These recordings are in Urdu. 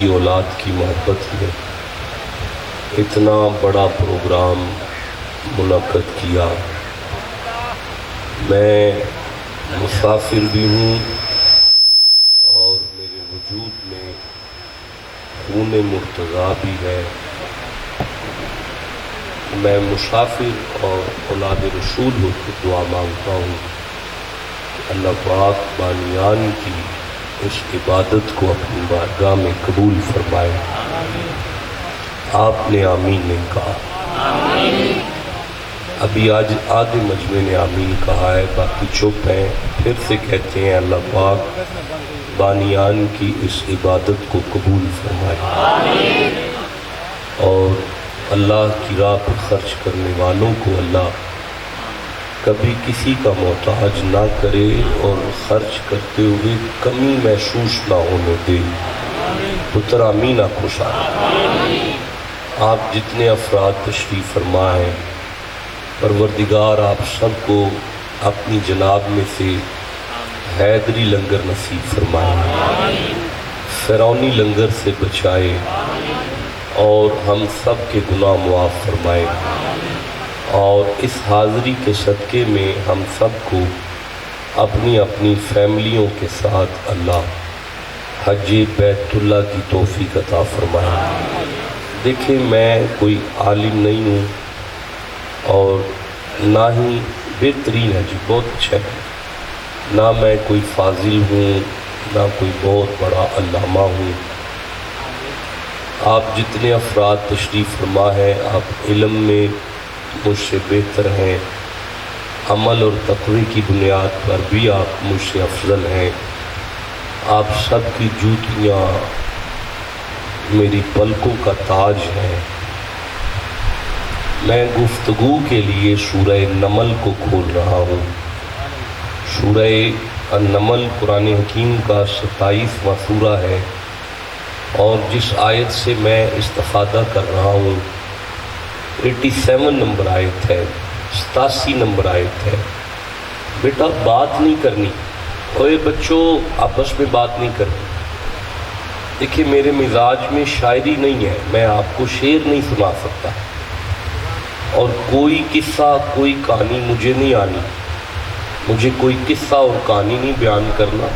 اولاد کی محبت میں اتنا بڑا پروگرام منعقد کیا۔ میں مسافر بھی ہوں اور میرے وجود میں خون مرتضیٰ بھی ہے۔ میں مسافر اور اولاد رسول ہو کے دعا مانگتا ہوں کہ اللہ پاک بانیان کی اس عبادت کو اپنی بارگاہ میں قبول فرمائے۔ آپ نے آمین نہیں کہا، ابھی آج آدھے مجمع نے آمین کہا ہے، باقی چپ ہیں۔ پھر سے کہتے ہیں اللہ پاک بانیان کی اس عبادت کو قبول فرمائے، اور اللہ کی راہ پر خرچ کرنے والوں کو اللہ کبھی کسی کا محتاج نہ کرے اور خرچ کرتے ہوئے کمی محسوس نہ ہونے دے۔ پتر آمین آپ خوش آئے۔ آپ جتنے افراد تشریف فرما ہیں، پروردگار آپ سب کو اپنی جناب میں سے حیدری لنگر نصیب فرمائے، فرعونی لنگر سے بچائے، اور ہم سب کے گناہ معاف فرمائے، اور اس حاضری کے صدقے میں ہم سب کو اپنی اپنی فیملیوں کے ساتھ اللہ حج بیت اللہ کی توفیق عطا فرمائے۔ دیکھیں، میں کوئی عالم نہیں ہوں اور نہ ہی بہترین ہے، بہت اچھا ہے، نہ میں کوئی فاضل ہوں، نہ کوئی بہت بڑا علامہ ہوں۔ آپ جتنے افراد تشریف فرما ہیں، آپ علم میں مجھ سے بہتر ہیں، عمل اور تقوی کی بنیاد پر بھی آپ مجھ سے افضل ہیں۔ آپ سب کی جوتیاں میری پلکوں کا تاج ہیں۔ میں گفتگو کے لیے سورہ نمل کو کھول رہا ہوں۔ سورہ النمل قرآن حکیم کا 27واں سورہ ہے، اور جس آیت سے میں استفادہ کر رہا ہوں 87 نمبر آیت ہے، 87 نمبر آیت ہے۔ بیٹا بات نہیں کرنی، اوے بچوں آپس میں بات نہیں کرنی۔ دیکھیں، میرے مزاج میں شاعری نہیں ہے، میں آپ کو شعر نہیں سنا سکتا، اور کوئی قصہ کوئی کہانی مجھے نہیں آنی، مجھے کوئی قصہ اور کہانی نہیں بیان کرنا۔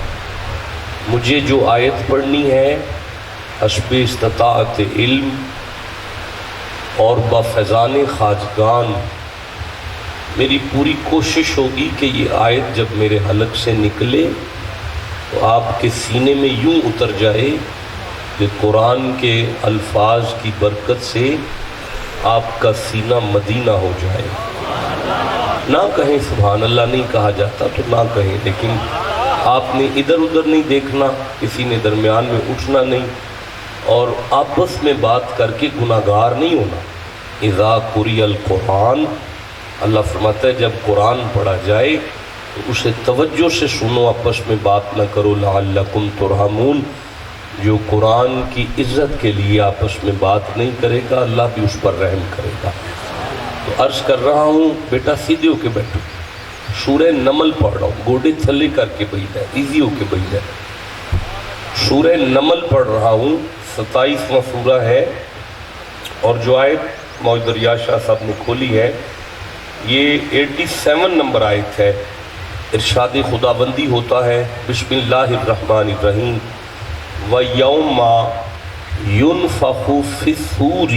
مجھے جو آیت پڑھنی ہے حسب استطاعت علم اور بفیضان خواجگان میری پوری کوشش ہوگی کہ یہ آیت جب میرے حلق سے نکلے تو آپ کے سینے میں یوں اتر جائے کہ قرآن کے الفاظ کی برکت سے آپ کا سینہ مدینہ ہو جائے۔ نہ کہیں سبحان اللہ، نہیں کہا جاتا تو نہ کہیں، لیکن آپ نے ادھر ادھر نہیں دیکھنا، کسی نے درمیان میں اٹھنا نہیں، اور آپس میں بات کر کے گناہگار نہیں ہونا۔ اذا قرئ القرآن، اللہ فرماتا ہے جب قرآن پڑھا جائے تو اسے توجہ سے سنو، آپس میں بات نہ کرو، لعلکم ترحمون۔ جو قرآن کی عزت کے لیے آپس میں بات نہیں کرے گا، اللہ بھی اس پر رحم کرے گا۔ تو عرض کر رہا ہوں، بیٹا سیدھے ہو کے بیٹھو، سورہ نمل پڑھ رہا ہوں، گوڑے تھلے کر کے بیٹھ جائے، ایزی ہو کے بیٹھ جائے۔ سورہ نمل پڑھ رہا ہوں، 27واں سورہ ہے، اور جو آیت موجود دریا شاہ صاحب نے کھولی ہے یہ 87 نمبر آیت ہے۔ ارشاد خداوندی ہوتا ہے، بسم اللہ الرحمن الرحیم، وَيَوْمَ يُنْفَخُ فِي الصُّورِ،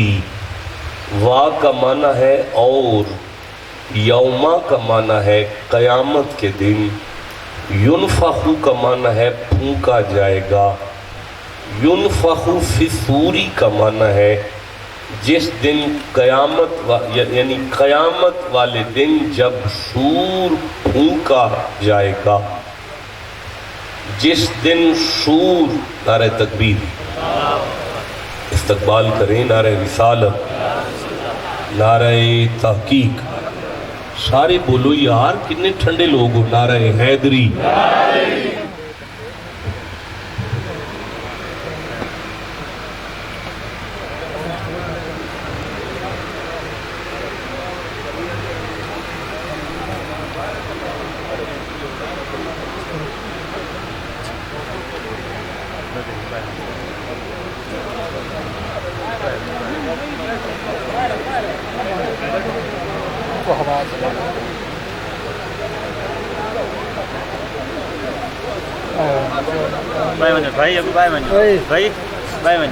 وا کا معنی ہے اور، یوما کا معنی ہے قیامت کے دن، يُنْفَخُ کا معنی ہے پھونکا جائے گا، يُنْفَخُ فِي الصُّورِ کا معنی ہے جس دن یعنی قیامت والے دن جب سور پھونکا جائے گا، جس دن سور، نعرہ تکبیر، استقبال کریں، نعرہ رسالت، نعرہ تحقیق، سارے بولو یار کتنے ٹھنڈے لوگ ہو، نعرہ حیدری۔ Bay mình phải bay mình phải bay mình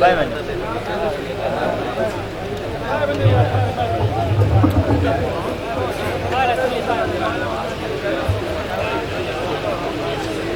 bay mình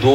2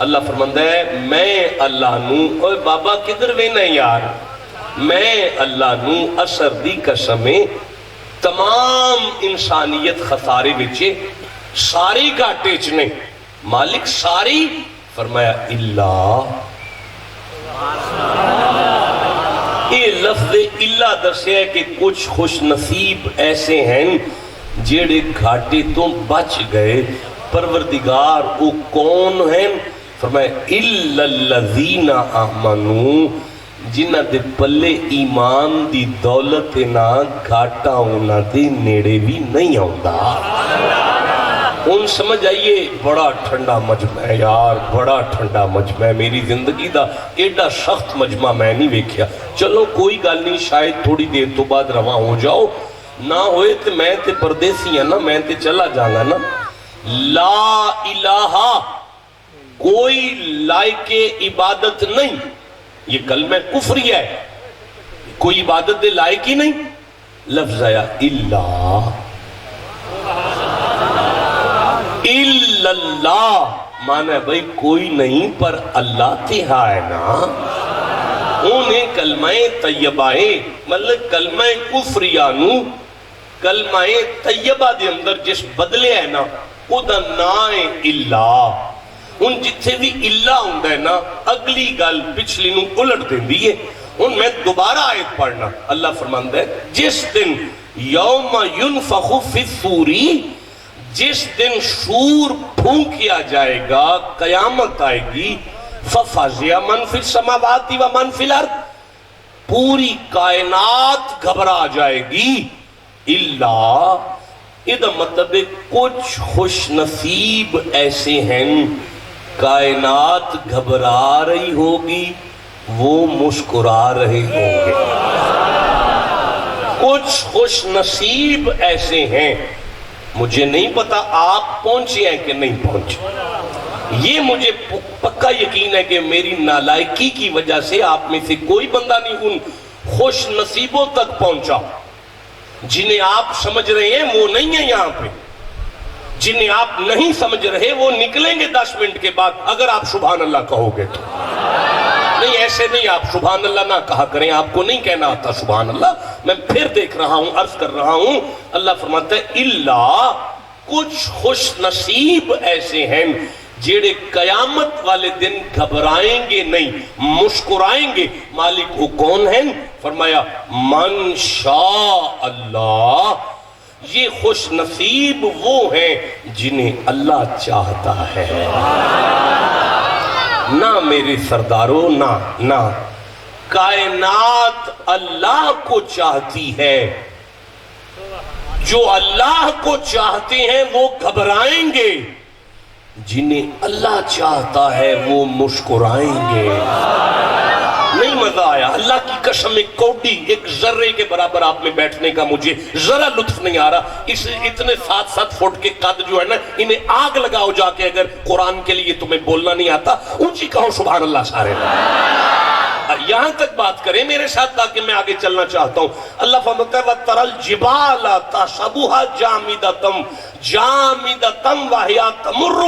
اللہ فرماندا ہے میں اللہ نو، اوے بابا کدھر وینا یار، میں اللہ نو اثر دی قسم تمام انسانیت خسارے وچے ساری گھاٹے چ نے، مالک ساری، فرمایا اللہ، یہ لفظ اللہ دسیا ہے کہ کچھ خوش نصیب ایسے ہیں جیڑے گھاٹے تو بچ گئے۔ پروردگار وہ کون ہیں؟ فرمایا اِلَّا الَّذِينَ آمَنُوا، جنہ دے پلے ایمان دی دولت نہ گھاٹا ہونا دے نیڑے بھی نہیں ہوتا۔ ان سمجھ آئیے بڑا ٹھنڈا مجمع ہے یار، بڑا ٹھنڈا مجمع ہے، میری زندگی دا ایڈا سخت مجمع میں نہیں ویکھیا۔ چلو کوئی گل نہیں، شاید تھوڑی دیر تو بعد رواں ہو جاؤ، نہ ہوئے تو میں تے پردیسی ہیں نا، میں تے چلا جاؤں نا۔ لا الہ، کوئی لائق عبادت نہیں، یہ کلمہ کفری ہے، کوئی عبادت دے لائق ہی نہیں۔ لفظ آیا اللہ، اللہ مانا ہے بھئی کوئی نہیں پر اللہ تہا ہے نا۔ انہیں کلمہ طیبہ مطلب کلمہ کفریانو کلمہ طیبہ دے اندر جس بدلے ہے نا وہ دا نائے اللہ، ان جتھے بھی اللہ ہوندہ ہے نا اگلی گل پچھلی نو الٹ دیں دیئے۔ ان میں دوبارہ آیت پڑھنا، اللہ فرماندہ ہے جس دن یوم ینفخ فی الصوری، جس دن شور پھونکیا جائے گا، قیامت آئے گی، فَفَزِعَ مَنْ فِي السَّمَاوَاتِ وَمَنْ فِي الْأَرْضِ، پوری کائنات گھبرا جائے گی، اللہ ادھا مطلب کچھ خوش نصیب ایسے ہیں کائنات گھبرا رہی ہوگی وہ مسکرا رہے ہوں گے۔ کچھ خوش نصیب ایسے ہیں، مجھے نہیں پتا آپ پہنچے ہیں کہ نہیں پہنچے، یہ مجھے پکا یقین ہے کہ میری نالائکی کی وجہ سے آپ میں سے کوئی بندہ نہیں ان خوش نصیبوں تک پہنچا۔ جنہیں آپ سمجھ رہے ہیں وہ نہیں ہیں یہاں پہ، جنہیں آپ نہیں سمجھ رہے وہ نکلیں گے 10 منٹ کے بعد اگر آپ سبحان اللہ کہو گے تو۔ نہیں ایسے نہیں، آپ سبحان اللہ نہ کہا کریں، آپ کو نہیں کہنا آتا سبحان اللہ۔ میں پھر دیکھ رہا ہوں، عرض کر رہا ہوں، اللہ فرماتا ہے اللہ کچھ خوش نصیب ایسے ہیں جیڑے قیامت والے دن گھبرائیں گے نہیں، مسکرائیں گے۔ مالک وہ کون ہیں؟ فرمایا من شاء اللہ، یہ خوش نصیب وہ ہیں جنہیں اللہ چاہتا ہے۔ نہ میرے سرداروں، نہ کائنات اللہ کو چاہتی ہے، جو اللہ کو چاہتے ہیں وہ گھبرائیں گے، جنہیں اللہ چاہتا ہے وہ مسکرائیں گے۔ نہیں مزہ آیا، اللہ کی قسم ایک کوڈی ایک ذرے کے برابر آپ میں بیٹھنے کا مجھے ذرا لطف نہیں آ رہا۔ اس اتنے 7 فٹ کے قد جو ہے نا انہیں آگ لگاؤ جا کے، اگر قرآن کے لیے تمہیں بولنا نہیں آتا اونچی کہو سبحان اللہ سارے۔ یہاں تک بات کریں میرے ساتھ تاکہ میں آگے چلنا چاہتا ہوں۔ اللہ فرماتا ہے وَتَرَى الْجِبَالَ تَحْسَبُهَا جَامِدَةً وَهِيَ تَمُرُّ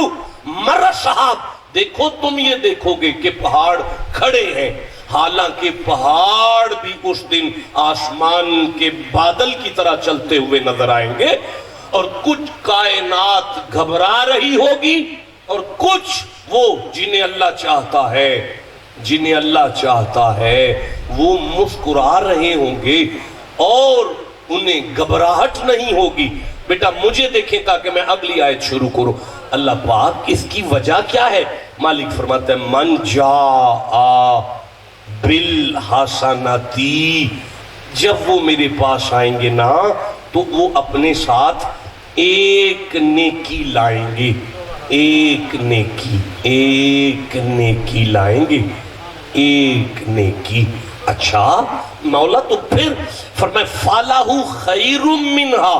مَرَّ السَّحَابِ، دیکھو تم یہ دیکھو گے کہ پہاڑ کھڑے ہیں، حالانکہ پہاڑ بھی اس دن آسمان کے بادل کی طرح چلتے ہوئے نظر آئیں گے، اور کچھ کائنات گھبرا رہی ہوگی اور کچھ وہ جنہیں اللہ چاہتا ہے، جنہیں اللہ چاہتا ہے وہ مسکرا رہے ہوں گے اور انہیں گھبراہٹ نہیں ہوگی۔ بیٹا مجھے دیکھیں تاکہ میں اگلی آیت شروع کروں۔ اللہ پاک اس کی وجہ کیا ہے؟ مالک فرماتا ہے من جاء بالحسنتی، جب وہ میرے پاس آئیں گے نا تو وہ اپنے ساتھ ایک نیکی لائیں گے، ایک نیکی لائیں گے، ایک نیکی۔ اچھا مولا تو پھر فرمائے فَالَهُ خَيْرٌ مِّنْهَا،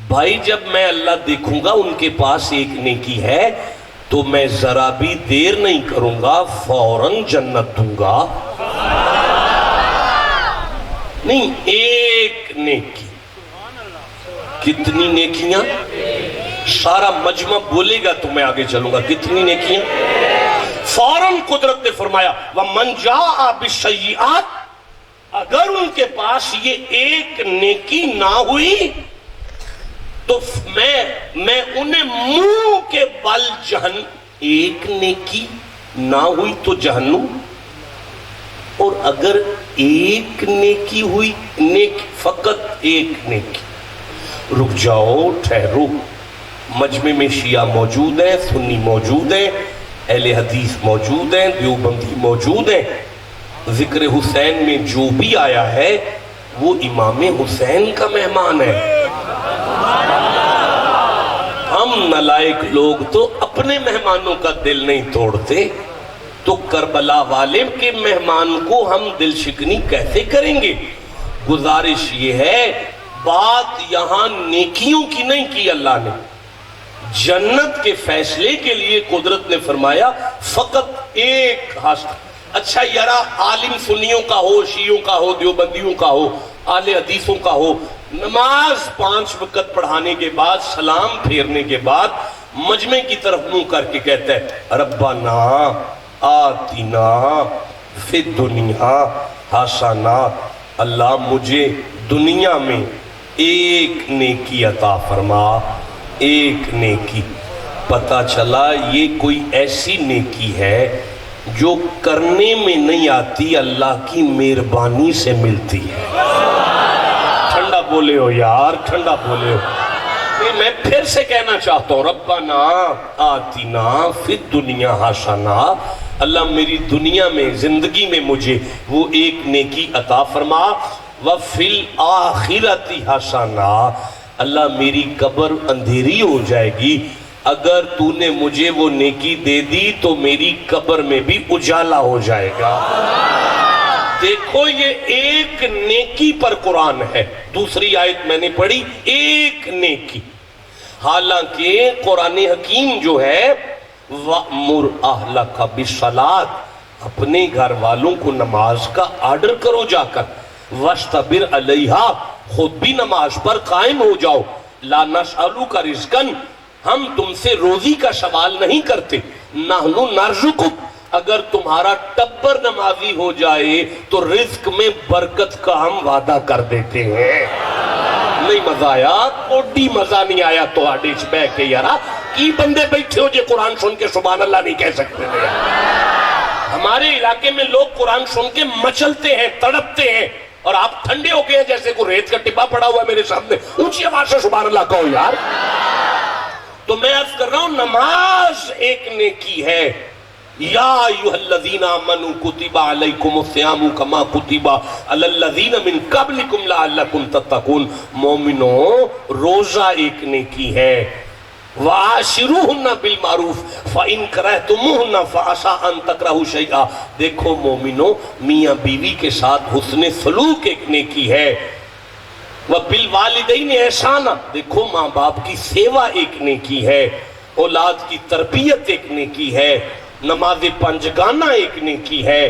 بھائی جب میں اللہ دیکھوں گا ان کے پاس ایک نیکی ہے تو میں ذرا بھی دیر نہیں کروں گا، فوراً جنت دوں گا۔ نہیں ایک نیکی، کتنی نیکیاں؟ سارا مجمع بولے گا تو میں آگے چلوں گا۔ کتنی نیکیاں؟ فوراً قدرت نے فرمایا وَمَنْ جَاءَ بِالسَّيِّئَاتِ، اگر ان کے پاس یہ ایک نیکی نہ ہوئی تو میں انہیں منہ کے بل ایک نیکی نہ ہوئی تو جہنم، اور اگر ایک نیکی ہوئی، فقط ایک نیکی، رک جاؤ، ٹھہرو، مجمع میں شیعہ موجود ہیں، سنی موجود ہیں، اہل حدیث موجود ہیں، دیوبندی موجود ہیں، ذکر حسین میں جو بھی آیا ہے وہ امام حسین کا مہمان ہے۔ ہم نالائق لوگ تو اپنے مہمانوں کا دل نہیں توڑتے، تو کربلا والے کے مہمان کو ہم دل شکنی کیسے کریں گے؟ گزارش یہ ہے، بات یہاں نیکیوں کی نہیں کی اللہ نے، جنت کے فیصلے کے لیے قدرت نے فرمایا فقط ایک ہست۔ اچھا یارا، عالم سنیوں کا ہو، شیعوں کا ہو، دیوبندیوں کا ہو، اہل حدیثوں کا ہو، نماز 5 وقت پڑھانے کے بعد، سلام پھیرنے کے بعد مجمع کی طرف منہ کر کے کہتا ہے ربنا آتنا فی الدنیا حسنہ، اللہ مجھے دنیا میں ایک نیکی عطا فرما، ایک نیکی۔ پتہ چلا یہ کوئی ایسی نیکی ہے جو کرنے میں نہیں آتی، اللہ کی مہربانی سے ملتی ہے۔ ٹھنڈا بولے ہو یار، ٹھنڈا بولے ہو۔ میں پھر سے کہنا چاہتا ہوں ربنا آتنا فی الدنیا حسنہ، اللہ میری دنیا میں، زندگی میں مجھے وہ ایک نیکی عطا فرما، وفی الآخرۃ حسنہ، اللہ میری قبر اندھیری ہو جائے گی، اگر تو نے مجھے وہ نیکی دے دی تو میری قبر میں بھی اجالا ہو جائے گا۔ دیکھو یہ ایک نیکی پر قرآن ہے۔ دوسری آیت میں نے پڑھی ایک نیکی، حالانکہ قرآن حکیم جو ہے وَأْمُرْ أَهْلَكَ بِالصَّلَاةِ، اپنے گھر والوں کو نماز کا آرڈر کرو جا کر، وَاسْتَبِرْ عَلَيْهَا، خود بھی نماز پر قائم ہو جاؤ، لَا نَسْأَلُكَ رِزْقًا، ہم تم سے روزی کا سوال نہیں کرتے، نَحْنُ نَرْزُقُكَ، اگر تمہارا ٹبر نمازی ہو جائے تو رزق میں برکت کا ہم وعدہ کر دیتے ہیں۔ نہیں مزہ آیا، کوڈی مزہ نہیں آیا تو آڈیچ بے کے یارا کی بندے بیٹھے ہو جے قرآن سن کے سبحان اللہ نہیں کہہ سکتے ہیں۔ ہمارے علاقے میں لوگ قرآن سن کے مچلتے ہیں، تڑپتے ہیں، اور آپ ٹھنڈے ہو گئے ہیں جیسے کوئی ریت کا ٹپا پڑا ہوا ہے میرے سامنے، اونچی آواز سے سبحان اللہ کہو یار۔ تو میں عرض کر رہا ہوں نماز ایک نیکی ہے۔ یا ایھا الذین آمنوا کتب علیکم الصیام کما کتب علی الذین من قبلکم لعلکم تتقون، مومنوں روزہ ایک نیکی ہے۔ وَعَاشِرُوهُنَّ بِالْمَعْرُوفِ فَإِنْ كَرِهْتُمُوهُنَّ فَعَسَىٰ أَن تَكْرَهُوا شَيْئًا، دیکھو مومنوں میاں بیوی کے ساتھ حسن سلوک ایک نیکی ہے۔ وَبِالْوَالِدَيْنِ إِحْسَانًا، دیکھو ماں باپ کی سیوا ایک نیکی ہے، اولاد کی تربیت ایک نیکی ہے، نماز پنجگانہ ایک نیکی ہے،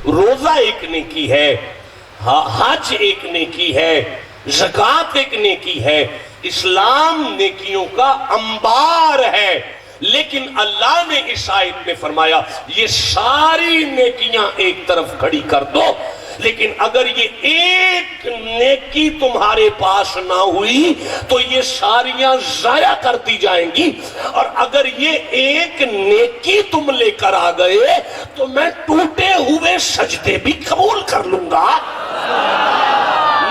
روزہ ایک نیکی ہے، حج ایک نیکی ہے، زکوٰۃ ایک نیکی ہے۔ اسلام نیکیوں کا انبار ہے، لیکن اللہ نے اس آیت میں فرمایا یہ ساری نیکیاں ایک طرف کھڑی کر دو، لیکن اگر یہ ایک نیکی تمہارے پاس نہ ہوئی تو یہ ساریاں ضائع کر دی جائیں گی، اور اگر یہ ایک نیکی تم لے کر آ گئے تو میں ٹوٹے ہوئے سجدے بھی قبول کر لوں گا۔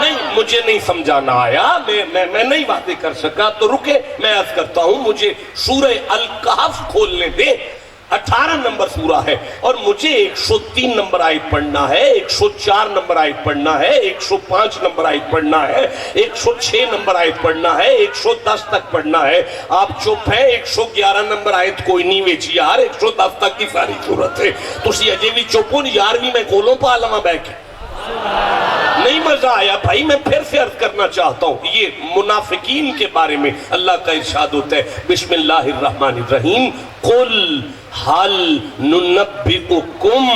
نہیں مجھے نہیں سمجھانا آیا، میں نہیں باتیں کر سکا تو رکے، میں عرض کرتا ہوں مجھے سورہ الکہف کھولنے دے۔ 18 نمبر سورہ ہے، اور مجھے 103 نمبر آیت پڑھنا ہے، 104 نمبر آیت پڑھنا ہے، 105 نمبر آیت پڑھنا ہے، 106 نمبر آیت پڑھنا ہے، 110 تک پڑھنا ہے۔ آپ چپ ہیں، 111 نمبر آیت کوئی نہیں ویچی یار، 110 تک کی ساری صورت ہے، تسی اجے بھی چپون، 11ویں میں کولوں پا لواں بیٹھ کے۔ نہیں مزہ آیا بھائی، میں پھر سے عرض کرنا چاہتا ہوں، یہ منافقین کے بارے میں اللہ کا ارشاد ہوتا ہے، بسم اللہ الرحمن الرحیم، قل حل ننبئکم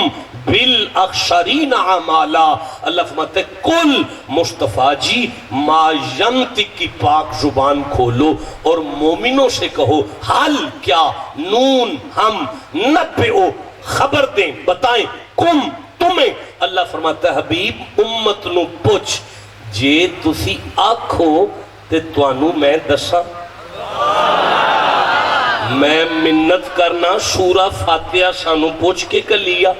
بالاخسرین اعمالا، اللہ فرماتے ہیں قل مصطفیٰ جی ما ینطق کی پاک زبان کھولو اور مومنوں سے کہو حل کیا، نون ہم، نبئو خبر دیں بتائیں کم تمہیں اللہ فرماتا ہے حبیب امت نو پوچھ جے تسی آکھو تے توانو میں دساں میں منت کرنا سورہ فاتحہ سانو پوچھ کے کلیا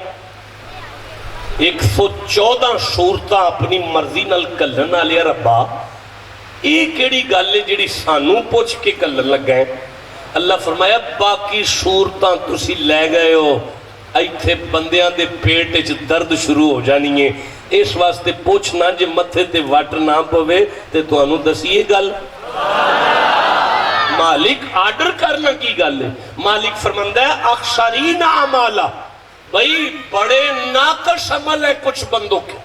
114 سورتاں اپنی مرضی نال کلن والے ربا یہ کیڑی گل ہے جڑی سانو پوچھ کے کلن لگا ہے اللہ فرمایا باقی سورتاں تسی لے گئے ہو ایتھے بندیاں دے پیٹ وچ درد شروع ہو جانی ہے اس واسطے پوچھنا جے متھے تے وٹ نہ پوے تے تانوں دسیے گل مالک آرڈر کرنا کی گل ہے مالک فرماندہ ہے اخسرین اعمالا بھئی بڑے ناقص عمل ہے کچھ بندوں کے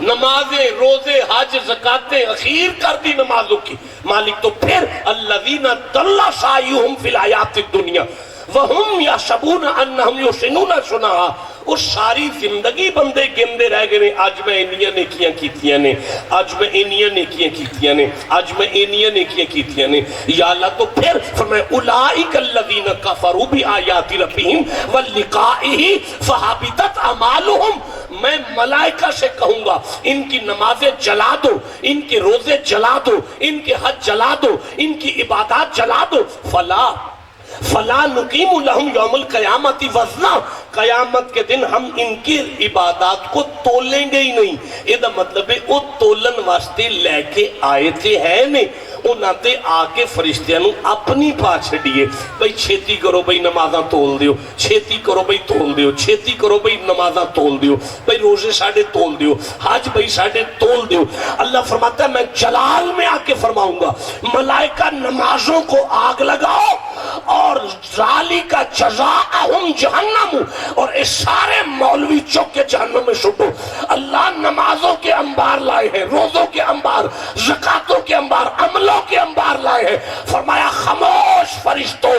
نمازیں روزے حج زکاتیں اخیر کر دی نمازوں کی مالک تو پھر الذین ضل سعیہم فی الحیات الدنیا وہم یحسبون انہم یحسنون صنعا اور ساری زندگی بندے گندے رہ گئے آج میں انیاں نیکیاں کیتیاں نے آج میں انیاں نیکیاں کیتیاں نے آج میں انیاں نیکیاں کیتیاں نے یا اللہ تو پھر فرمائے اولئک الذین کفروا بآیات ربہم ولقائہ فحبطت اعمالہم میں ملائکہ سے کہوں گا ان کی نمازیں جلا دو ان کے روزے جلا دو ان کے حج جلا دو ان کی عبادات جلا دو فلا نقیم لہم یوم القیامت وزنا قیامت کے دن ہم ان کی عبادات کو تولیں گے ہی نہیں یہ دا مطلب ہے وہ تولن واسطے لے کے آئے تھے ہے نہیں انہاں تے آکے فرشتیاں نو اپنی پاس چھڑیے بھئی چھیتی کرو بھئی نمازاں تول دیو چھیتی کرو بھئی تول دیو چھیتی کرو بھئی نمازاں تول دیو بھئی روزے ساڑھے تول دیو حج بھئی ساڑھے تول دیو اللہ فرماتا ہے میں جلال میں آکے فرماؤں گا ملائکہ نمازوں کو آگ لگاؤ اور ذالک جزاءہم جہنم اور اس سارے مولوی چوک کے جہنم میں سٹو اللہ نمازوں کے انبار لائے ہیں روزوں کے انبار زکاتوں کے انبار عملوں کے انبار لائے ہیں فرمایا خاموش فرشتوں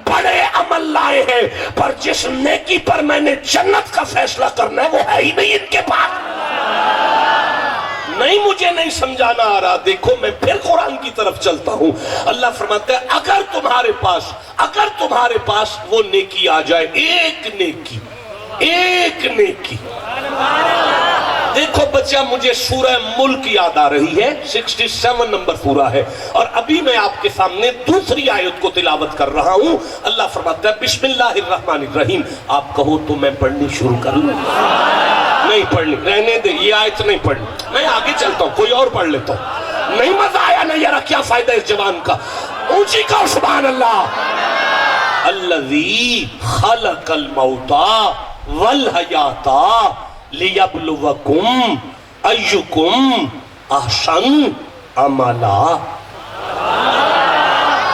بڑے عمل لائے ہیں پر جس نیکی پر میں نے جنت کا فیصلہ کرنا ہے وہ ہے ہی نہیں ان کے پاس نہیں مجھے نہیں سمجھانا آ رہا دیکھو میں پھر قرآن کی طرف چلتا ہوں اللہ فرماتا ہے اگر تمہارے پاس وہ نیکی آ جائے ایک نیکی دیکھو بچہ مجھے سورہ ملک یاد آ رہی ہے 67 نمبر سورہ ہے اور ابھی میں آپ کے سامنے دوسری آیت کو تلاوت کر رہا ہوں اللہ فرماتا ہے بسم اللہ الرحمن الرحیم آپ کہو تو میں پڑھنی شروع کر لوں نہیں پڑھنی رہنے دے یہ آیت نہیں پڑھنی میں آگے چلتا ہوں کوئی اور پڑھ لیتا ہوں نہیں مزہ آیا نا یارا کیا فائدہ اس جوان کا اونچی کہو سبحان اللہ الذی خلق الموتا والحیاتا لیبلوکم ایکم احسن عملا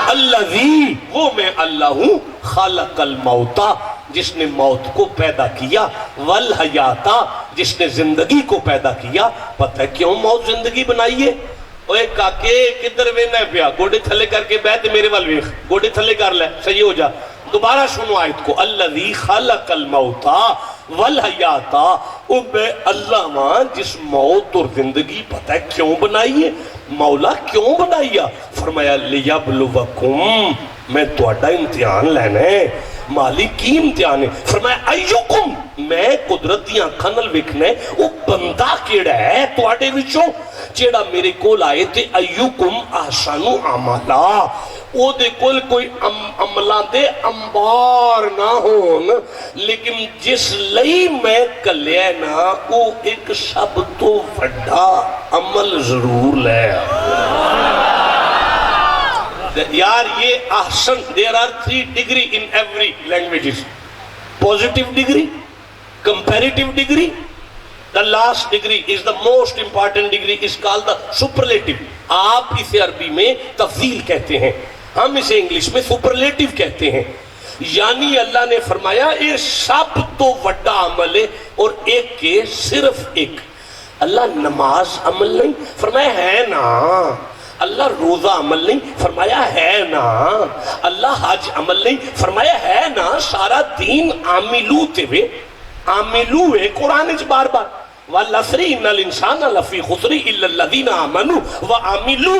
الذی وہ میں اللہ ہوں خلق الموتا جس نے موت کو پیدا کیا والحیاتا جس نے زندگی کو پیدا کیا پتہ ہے کیوں موت زندگی بنائی ہے اوے کاکے کدھر وینا پیا گوڑے تھلے کر کے بیٹھ میرے وال ویکھ گوڑے تھلے کر لے صحیح ہو جا دوبارہ سنو آیت کو الذی خلق الموتا والحیاتا او بے اللہ ماں جس موت اور زندگی پتہ ہے کیوں بنائی ہے مولا کیوں بنائی ہے فرمایا لیبلوکم میں تواڈا امتحان لینا ہے مالک کی امتحان ہے فرمایا ایوکم میں قدرتیاں کھنل وکھنے او بندہ کیڑا ہے تواڈے وچوں جیڑا میرے کول آئے تھے ایوکم احسن عملا او دے کول کوئی عملہ دے انبار نہ ہون لیکن جس لئی میں کلے نا او ایک سب تو بڑا عمل ضرور لے یار یہ احسن there are 3 degree in every languages positive degree comparative degree the last degree is the most important degree is called the superlative آپ اسے عربی میں تفضیل کہتے ہیں ہم اسے انگلش میں superlative کہتے ہیں یعنی اللہ نے فرمایا یہ سب تو بڑا عمل ہے اور ایک کے صرف ایک اللہ نماز عمل نہیں فرمایا ہے نا اللہ روزہ عمل نہیں فرمایا ہے نا اللہ حج عمل نہیں فرمایا ہے نا سارا دین عاملو تیوے عاملو ہے قرآن اچ بار بار وَالْعَصْرِ إِنَّ الْإِنسَانَ لَفِي خُسْرٍ إِلَّا الَّذِينَ آمَنُوا وَعَمِلُوا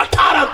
18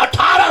18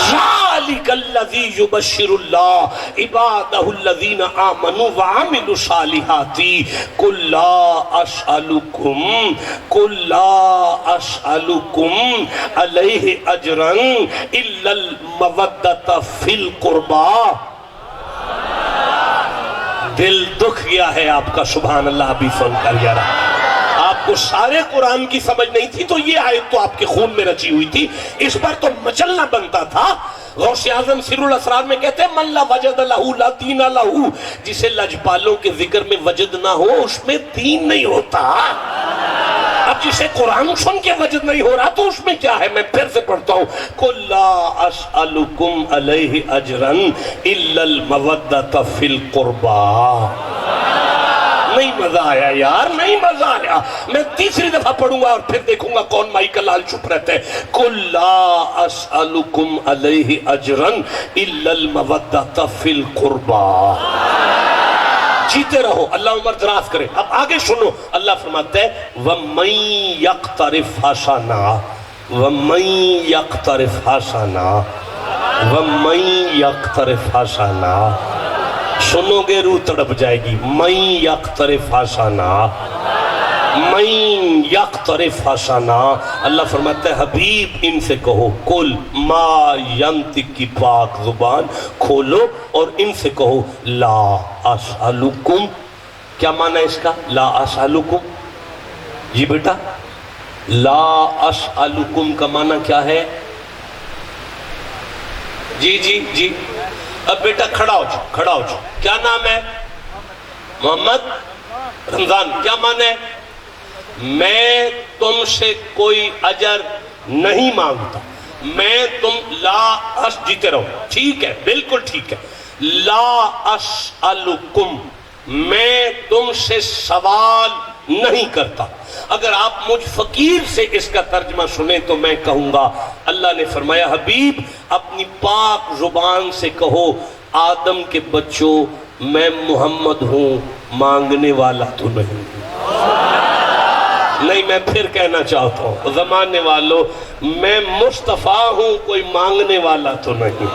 ذالک الذی یبشر اللہ عبادہ الذین آمنوا وعملوا الصالحات قل لا اسألکم علیہ اجرا الا المودۃ فی القربى. دل دکھ گیا ہے آپ کا سبحان اللہ ابھی سن کر یارا. آپ کو سارے قرآن کی سمجھ نہیں تھی تو یہ آیت تو آپ کے خون میں رچی ہوئی تھی, اس پر تو مچلنا بنتا تھا. غوث اعظم سر الاسرار میں کہتے ہیں من لا وجد لہو لا دین لہو, جسے لجپالوں کے ذکر میں وجد نہ ہو اس میں دین نہیں ہوتا. اب جسے قرآن سن کے وجد نہیں ہو رہا تو اس میں کیا ہے؟ میں پھر سے پڑھتا ہوں قل لا اسألکم علیہ اجرا الا المودۃ فی القربى. نہیں مزہ آیا یار, نہیں مزہ آیا. میں تیسری دفعہ پڑھوں گا اور پھر دیکھوں گا کون مائی کا لال چپ رہتا ہے. قل لا اسألکم علیہ اجرا الا المودۃ فی القربى. جیتے رہو, اللہ عمر دراز کرے. اب آگے سنو, اللہ فرماتا ہے وَمَن يَقْتَرِفْ حَسَنًا وَمَن يَقْتَرِفْ حَسَنًا وَمَن يَقْتَرِفْ حَسَنًا. سنو گے روح تڑپ جائے گی. من یقترف حسنا, من یقترف حسنا. اللہ فرماتا ہے حبیب ان سے کہو کل ما ینطق کی پاک زبان کھولو اور ان سے کہو لا اسألکم. کیا معنی ہے اس کا؟ لا اسألکم. جی بیٹا, لا اسألکم کا معنی کیا ہے؟ جی جی جی. اب بیٹا کھڑا ہو جاؤ, کھڑا ہو جاؤ. کیا نام ہے؟ محمد رمضان. کیا معنی ہے؟ میں تم سے کوئی اجر نہیں مانگتا. میں تم لا جیتے رہو, ٹھیک ہے, بالکل ٹھیک ہے. لا اسألکم, میں تم سے سوال نہیں کرتا. اگر آپ مجھ فقیر سے اس کا ترجمہ سنیں تو میں کہوں گا اللہ نے فرمایا حبیب اپنی پاک زبان سے کہو آدم کے بچوں میں محمد ہوں, مانگنے والا تو نہیں. نہیں, میں پھر کہنا چاہتا ہوں زمانے والوں میں مصطفیٰ ہوں, کوئی مانگنے والا تو نہیں.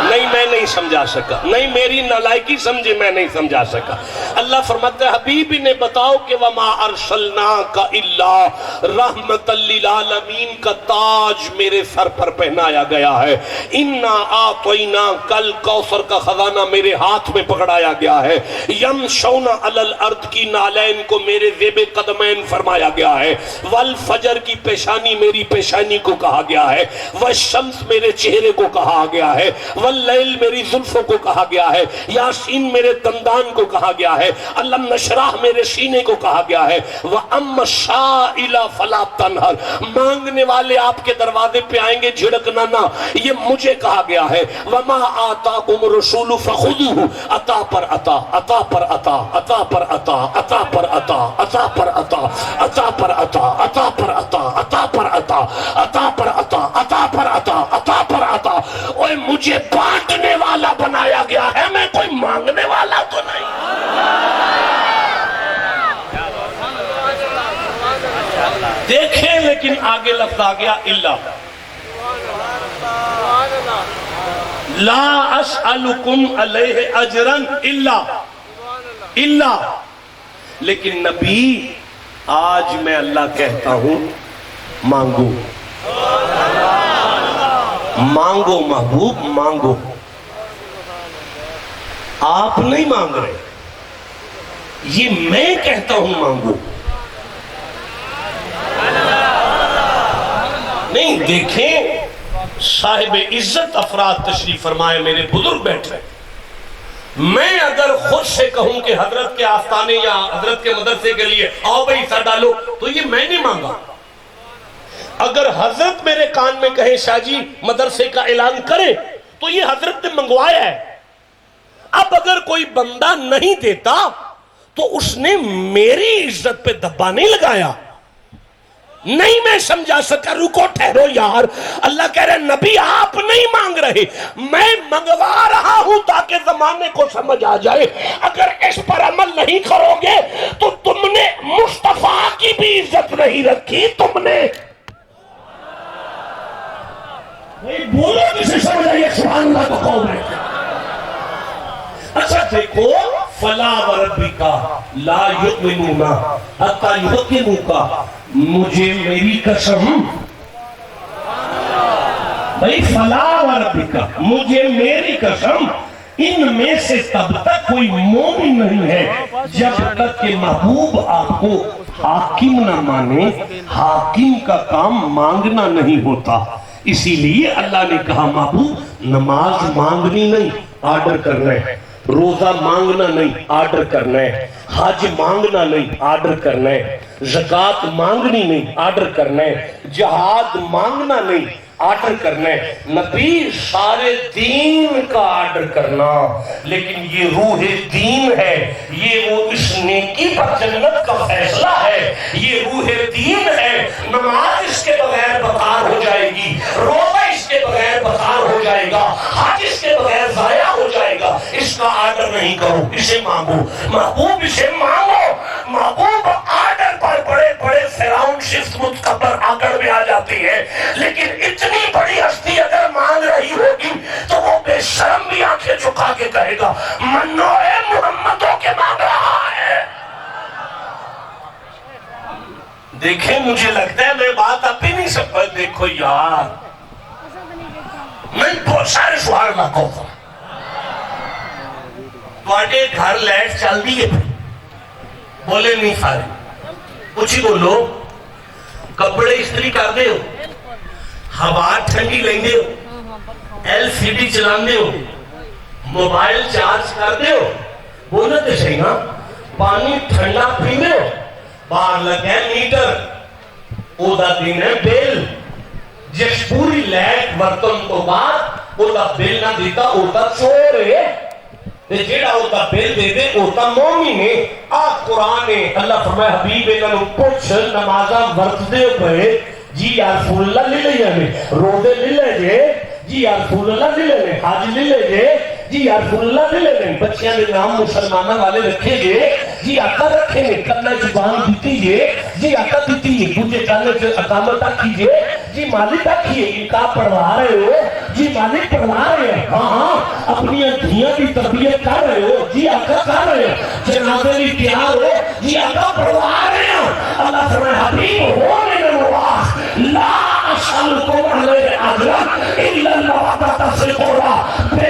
نہیں, میں نہیں سمجھا سکا. نہیں, میری نالائکی سمجھے, میں نہیں سمجھا سکا. اللہ فرماتا ہے حبیب انہیں بتاؤ کہ وَمَا أَرْسَلْنَاكَ إِلَّا رَحْمَةً لِّلْعَالَمِينَ کا تاج میرے سر پر پہنایا گیا ہے. اِنَّا أَعْطَيْنَاكَ الْكَوْثَرَ کا خزانہ میرے ہاتھ میں پکڑایا گیا ہے. يَمْشَوْنَ عَلَى الْأَرْضِ کی نالین کو میرے زیب قدمین فرمایا گیا ہے. والفجر کی پیشانی میری پیشانی کو کہا گیا ہے. والشمس میرے چہرے کو کہا گیا ہے. واللیل میری زلفوں کو کہا گیا ہے. یاسین میرے دندان کو کہا گیا ہے. علم نشرح میرے سینے کو کہا گیا ہے. وَأَمَّا السَّائِلَ فَلَا تَنْهَرْ, مانگنے والے آپ کے دروازے پہ آئیں گے جھڑکنا نہ, یہ مجھے کہا گیا ہے. وَمَا آتَاكُمُ الرَّسُولُ فَخُذُوهُ, عطا پر عطا, عطا پر عطا, عطا پر عطا, عطا پر عطا, عطا پر عطا, عطا پر عطا, عطا پر عطا, عطا پر عطا, عطا پر عطا, عطا پر عطا, عطا پر عطا. اوہ مجھے بانٹنے والا بنایا گیا ہے, میں کوئی مانگنے والا تو نہیں. دیکھیں لیکن آگے لفظ آ گیا الا. لا اسألکم علیہ اجرا الا. لیکن نبی آج میں اللہ کہتا ہوں مانگو, مانگو محبوب مانگو. آپ نہیں مانگ رہے, یہ میں کہتا ہوں مانگو. نہیں, دیکھیں صاحب عزت افراد تشریف فرمائے, میرے بزرگ بیٹھے. میں اگر خود سے کہوں کہ حضرت کے آستانے یا حضرت کے مدرسے کے لیے آؤ بھائی سر ڈالو, تو یہ میں نہیں مانگا. اگر حضرت میرے کان میں کہے شاہ جی مدرسے کا اعلان کرے تو یہ حضرت نے منگوایا ہے. اب اگر کوئی بندہ نہیں دیتا تو اس نے میری عزت پہ دھبا نہیں لگایا. نہیں میں سمجھا سکا, رکو ٹھہرو یار. اللہ کہہ رہے نبی آپ نہیں مانگ رہے, میں منگوا رہا ہوں تاکہ زمانے کو سمجھ آ جائے. اگر اس پر عمل نہیں کرو گے تو تم نے مصطفیٰ کی بھی عزت نہیں رکھی. تم نے بولو جسے چاہیے سبحان اللہ کو قوم ہے. اچھا دیکھو فلا وربک لا یؤمنون حتی یحکموک, مجھے میری قسم, بھئی فلا وربک مجھے میری قسم, ان میں سے تب تک کوئی مومن نہیں ہے جب تک کہ محبوب آپ کو حاکم نہ مانے. حاکم کا کام مانگنا نہیں ہوتا, اسی لیے اللہ نے کہا محبوب نماز مانگنی نہیں آرڈر کرنا ہے, روزہ مانگنا نہیں آرڈر کرنا ہے, حج مانگنا نہیں آرڈر کرنا ہے, زکوٰۃ مانگنی نہیں آرڈر کرنا ہے, جہاد مانگنا نہیں آرڈر کرنا ہے, نبی سارے دین کا آرڈر کرنا. لیکن یہ روح دین ہے, یہ وہ اس نیکی پر جنت کا فیصلہ ہے, یہ روح دین ہے. نماز اس کے بغیر بیکار ہو جائے گی, روزہ اس کے بغیر بیکار ہو جائے گا, حج اس کے بغیر ضائع ہو جائے گا. اس کا آرڈر نہیں کرو, اسے مانگو محبوب, اسے مانگو محبوب. آرڈر پر بڑے بڑے فراؤن شفت متکبر آکڑ میں آ جاتی ہے, لیکن اتنی بڑی ہستی اگر مانگ رہی ہوگی تو وہ بے شرم بھی آنکھیں چکا کے کہے گا منو اے محمدوں کے مانگ رہا ہے. دیکھیں مجھے لگتا ہے میں بات اب بھی نہیں سکتا. دیکھو یار میں بہت سارے سوال نہ کہوں, تواڈے گھر لائٹ چل دی ہے, بولے نہیں سارے, کچھ ہی بولو. کپڑے استری کر دے ہو, ہوا ٹھنڈی لیندے ہو, ایل سی ڈی چلاندے ہو, موبائل چارج کر دے ہو, بولے تو صحیح نا. پانی ٹھنڈا پیندے ہو, باہر لگے میٹر, او دا دن ہے بل, جس پوری لائٹ برتن تو بعد او دا بل نہ دیتا او دا چور ہے, جیڑا ہوتا بل دے دے ہوتا مومن ہے. آج قرآن ہے, اللہ فرمائے حبیب انہوں پوچھ نمازہ ورد دے پہے جی یا رسول اللہ لے لے جانے, روزے لے لے جے جی یا رسول اللہ لے لے, حج لے لے جے جی یا رسول اللہ لے لے, بچیاں دے نام مسلمانہ والے رکھے جے جی آقا رکھے نے, کرنا زبان دیتی جے جی آقا دیتی ہے, دوجے جانے سے اقامت کیجئے جی مالک رکھیے, انکا پڑھوا رہے ہو جی مالک پڑھوا رہے ہیں, ہاں اپنی دھیاں کی تربیت کر رہے ہو جی آقا کر رہے ہیں, جنازے بھی تیار ہو جی آقا پڑھوا رہے ہیں. اللہ فرمائے حبیب ہو من اللہ لا اسألکم علیہ اجرا الا المودۃ فی القربی,